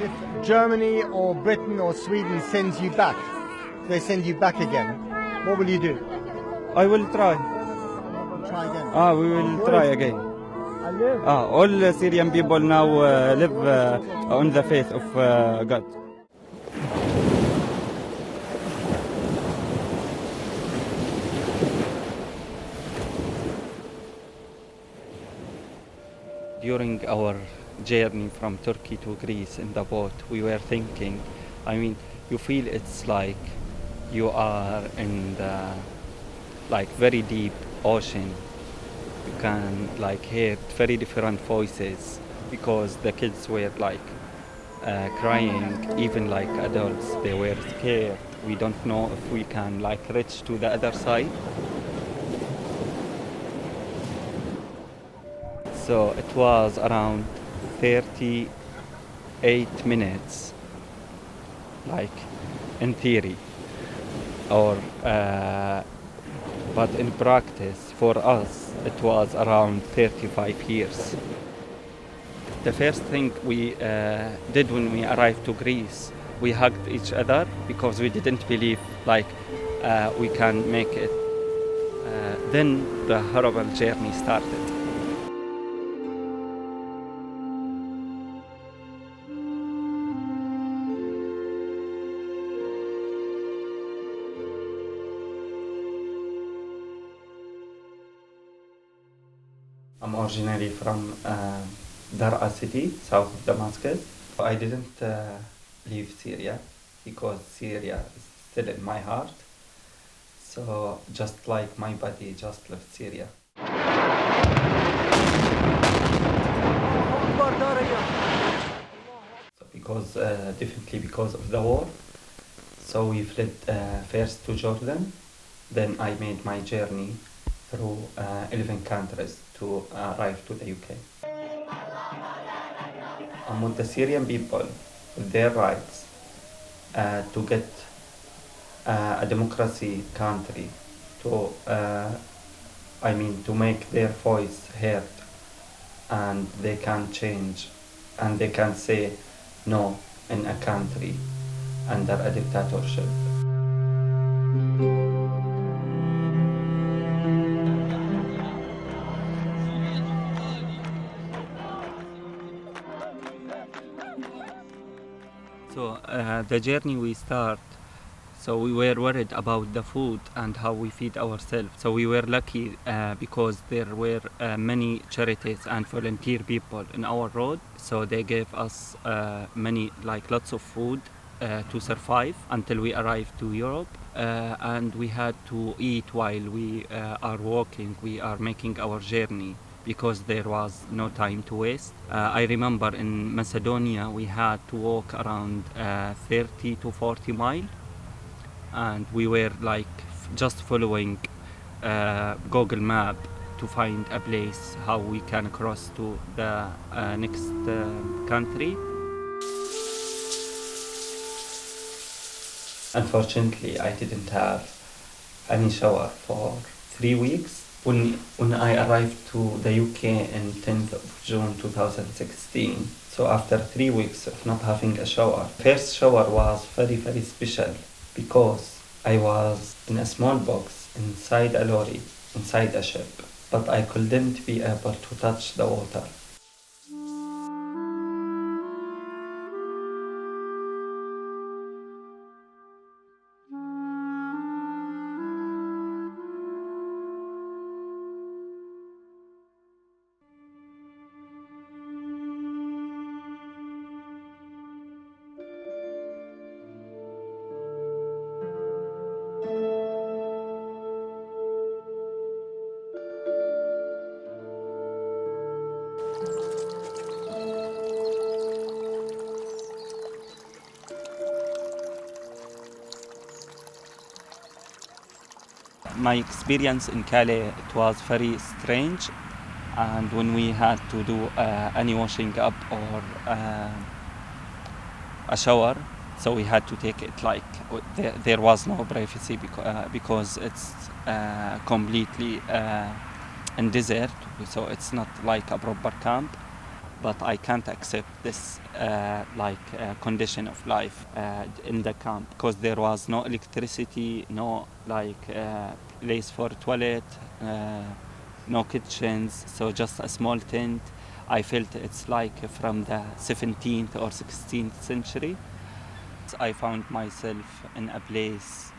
if Germany or Britain or Sweden sends you back, they send you back again, what will you do? I will try. Try again. We will try again. All Syrian people now live on the faith of God. During our journey from Turkey to Greece in the boat, we were thinking, you feel it's like you are in the very deep ocean. You can hear very different voices because the kids were crying, even like adults. They were scared. We don't know if we can reach to the other side. So it was around 38 minutes, in theory, but in practice for us it was around 35 years. The first thing we did when we arrived to Greece, we hugged each other because we didn't believe we can make it. Then the horrible journey started. I'm originally from Dar'a city, south of Damascus. I didn't leave Syria because Syria is still in my heart. So just like my body just left Syria. Definitely because of the war. So we fled first to Jordan. Then I made my journey through 11 countries to arrive to the UK. I'm with the Syrian people, with their rights, to get a democracy country, to make their voice heard, and they can change, and they can say no in a country under a dictatorship. So the journey we start, so we were worried about the food and how we feed ourselves. So we were lucky because there were many charities and volunteer people in our road. So they gave us lots of food to survive until we arrived to Europe. And we had to eat while we are walking, we are making our journey, because there was no time to waste. I remember in Macedonia we had to walk around 30 to 40 miles, and we were just following Google Map to find a place how we can cross to the next country. Unfortunately, I didn't have any shower for 3 weeks. When I arrived to the UK on 10th of June 2016, so after 3 weeks of not having a shower, first shower was very, very special because I was in a small box inside a lorry, inside a ship, but I couldn't be able to touch the water. My experience in Calais, it was very strange, and when we had to do any washing up or a shower, so we had to take it there was no privacy because it's completely in desert, so it's not like a proper camp. but I can't accept this condition of life in the camp, because there was no electricity, no place for toilet, no kitchens, so just a small tent. I felt it's like from the 17th or 16th century. I found myself in a place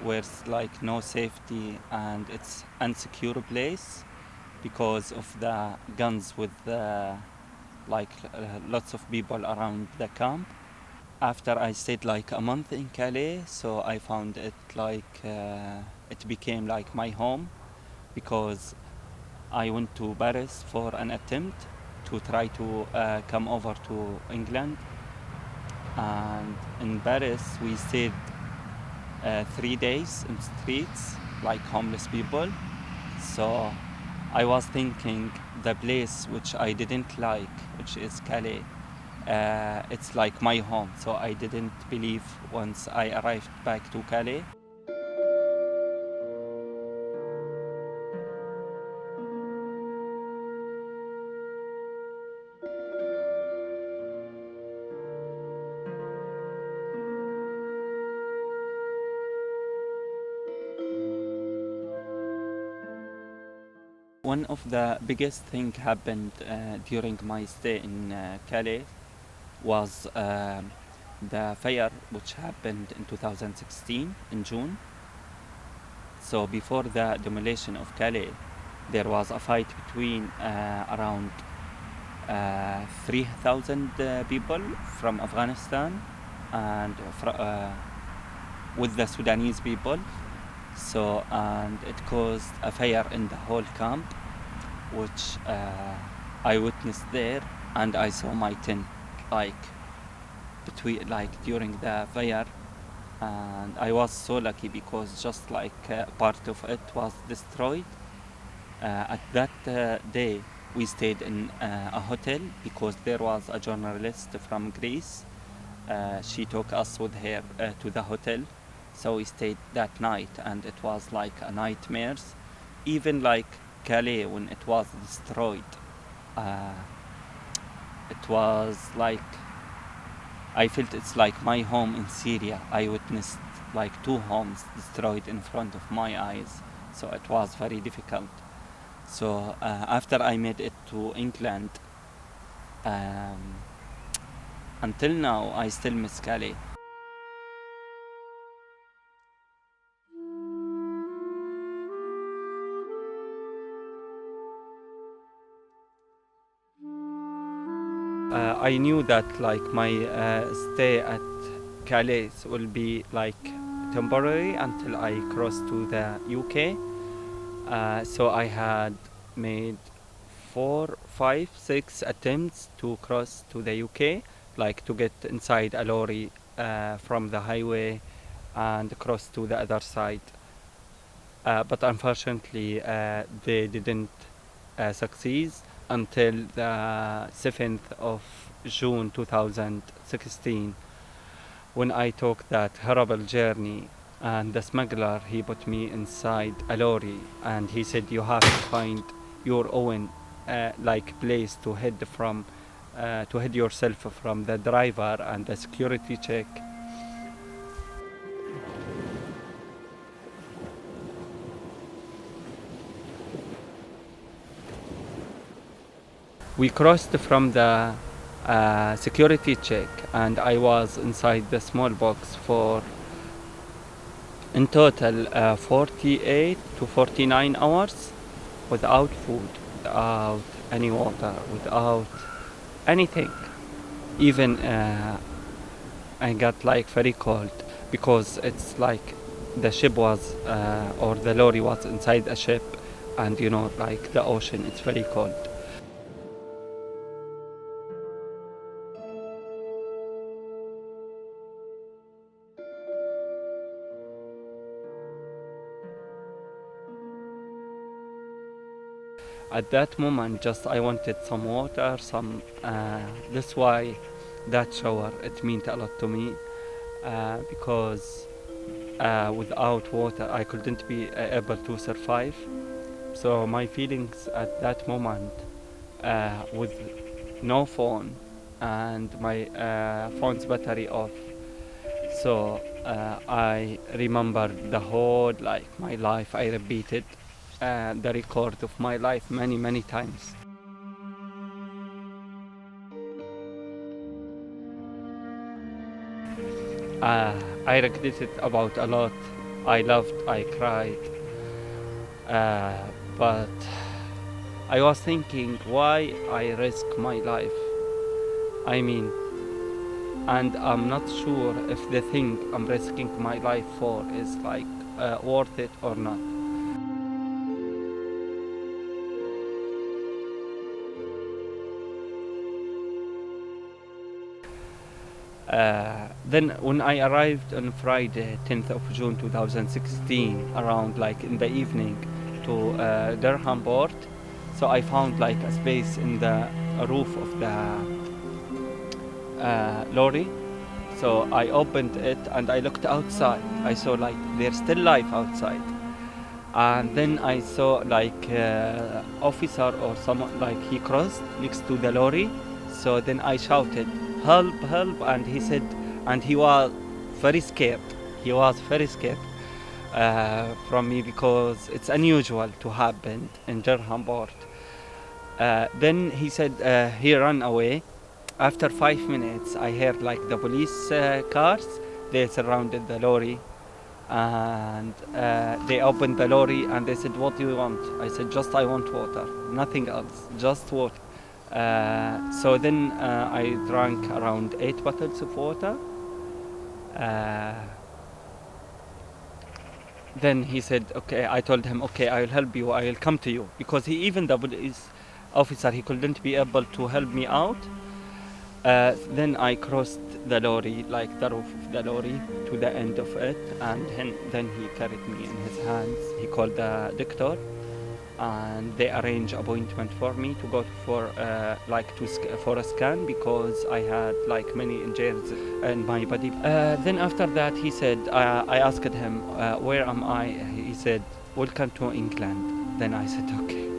where it's like no safety and it's unsecure place because of the guns with lots of people around the camp. After I stayed like a month in Calais, so I found it it became like my home, because I went to Paris for an attempt to try to come over to England. And in Paris, we stayed 3 days in streets like homeless people. So I was thinking the place which I didn't like, which is Calais, it's like my home. So I didn't believe once I arrived back to Calais. One of the biggest thing happened during my stay in Calais was the fire which happened in 2016 in June. So before the demolition of Calais, there was a fight between around 3,000 people from Afghanistan and with the Sudanese people. So, and it caused a fire in the whole camp, which I witnessed there, and I saw my tent during the fire, and I was so lucky because just part of it was destroyed. At that day, we stayed in a hotel because there was a journalist from Greece. She took us with her to the hotel. So we stayed that night, and it was like a nightmare. Even like Calais, when it was destroyed, it was like I felt it's like my home in Syria. I witnessed like 2 homes destroyed in front of my eyes. So it was very difficult. So after I made it to England, until now I still miss Calais. I knew that my stay at Calais will be temporary until I cross to the UK. So I had made 4, 5, 6 attempts to cross to the UK, to get inside a lorry from the highway and cross to the other side. But unfortunately, they didn't succeed until the 7th of June 2016, when I took that horrible journey, and the smuggler, he put me inside a lorry, and he said you have to find your own place to hide yourself from the driver and the security check. We crossed from the security check, and I was inside the small box for in total 48 to 49 hours without food, without any water, without anything. Even I got very cold, because it's the ship was or the lorry was inside a ship, and the ocean, it's very cold. At that moment, just I wanted some water, that's why that shower, it meant a lot to me, because without water I couldn't be able to survive. So my feelings at that moment, with no phone, and my phone's battery off. So I remember the whole like my life. I repeated the record of my life many times. I regretted about a lot. I loved, I cried, but I was thinking why I risk my life. I mean, and I'm not sure if the thing I'm risking my life for is like worth it or not. Then when I arrived on Friday, 10th of June 2016, around like in the evening to Durham port, so I found like a space in the roof of the lorry. So I opened it and I looked outside. I saw like there's still life outside. And then I saw like officer or someone like he crossed next to the lorry. So then I shouted, "Help, help!" And he said, and he was very scared. He was very scared from me because it's unusual to happen in Durham port. Then he said he ran away. After 5 minutes, I heard like the police cars. They surrounded the lorry, and they opened the lorry and they said, "What do you want?" I said, "Just I want water, nothing else, just water." So then I drank around 8 bottles of water. Then he said, "Okay." I told him, "Okay, I will help you. I will come to you," because he, even the police officer, he couldn't be able to help me out. Then I crossed the lorry, like the roof of the lorry, to the end of it, and then he carried me in his hands. He called the doctor, and they arranged appointment for me to go for for a scan because I had like many injuries in my body. Then after that, he said, I asked him, "Where am I?" He said, "Welcome to England." Then I said, "Okay."